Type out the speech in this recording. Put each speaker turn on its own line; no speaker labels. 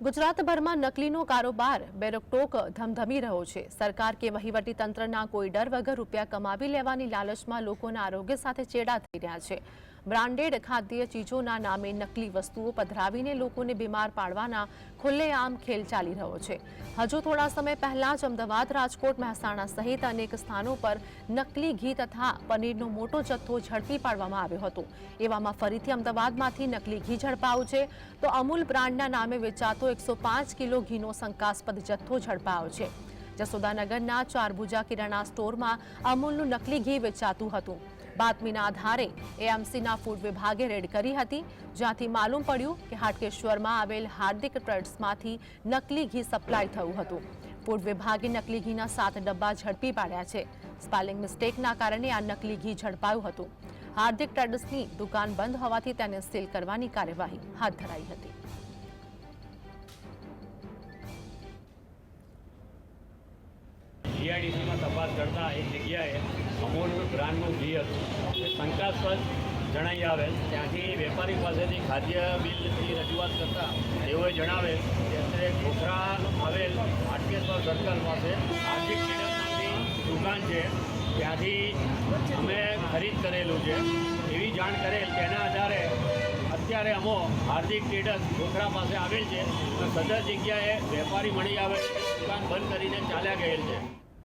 ગુજરાતભરમાં નકલીનો કારોબાર બેરોકટોક ધમધમી રહ્યો છે। સરકાર કે વહીવટી તંત્રના કોઈ ડર વગર રૂપિયા કમાવી લેવાની લાલચમાં લોકોના આરોગ્ય સાથે ચેડા થઈ રહ્યા છે। બ્રાન્ડેડ ખાદ્ય ચીજોના નામે નકલી વસ્તુઓ પધરાવીને લોકોને બીમાર પાડવાના ખુલ્લેઆમ ખેલ ચાલી રહ્યો છે। હજુ થોડા સમય પહેલા જ અમદાવાદ, રાજકોટ, મહેસાણા સહિત અનેક સ્થાનો પર નકલી ઘી તથા પનીરનો મોટો જથ્થો ઝડપી પાડવામાં આવ્યો હતો। એવામાં ફરીથી અમદાવાદમાંથી નકલી ઘી ઝડપાયું છે તો અમૂલ બ્રાન્ડના નામે વેચાતો 105 કિલો ઘીનો શંકાસ્પદ જથ્થો ઝડપાયો છે। જસોદાનગરના ચારભુજા કિરાણા સ્ટોરમાં અમૂલનું નકલી ઘી વેચાતું હતું। બાતમીના આધારે એએમસીના ફૂડ વિભાગે રેડ કરી હતી, જ્યાંથી માલુમ પડ્યું કે હાટકેશ્વરમાં આવેલ હાર્દિક ટ્રેડર્સમાંથી નકલી ઘી સપ્લાય થયું હતું। ફૂડ વિભાગે નકલી ઘીના 7 ડબ્બા ઝડપી પાડ્યા છે। સ્પેલિંગ મિસ્ટેકના કારણે આ નકલી ઘી ઝડપાયું હતું। હાર્દિક ટ્રેડર્સની દુકાન બંધ હોવાથી તેને સીલ કરવાની કાર્યવાહી હાથ ધરાઈ હતી।
જીઆઈડીસીમાં તપાસ કરતા એક જગ્યાએ અમૂલ બ્રાન્ડનું ઘી હતું એ શંકાસ્પદ જણાઈ આવેલ। ત્યાંથી વેપારી પાસેથી ખાદ્ય બિલની રજૂઆત કરતાં તેઓએ જણાવેલ કે અત્યારે ખોખરા આવેલ હાટકેશ્વર સર્કલ પાસે હાર્દિક ટ્રેડર્સની દુકાન છે, ત્યાંથી અમે ખરીદ કરેલું છે એવી જાણ કરેલ। તેના આધારે અત્યારે અમો હાર્દિક ટ્રેડર્સ ખોખરા પાસે આવેલ છે, સદર જગ્યાએ વેપારી મળી આવેલ દુકાન બંધ કરીને ચાલ્યા ગયેલ છે।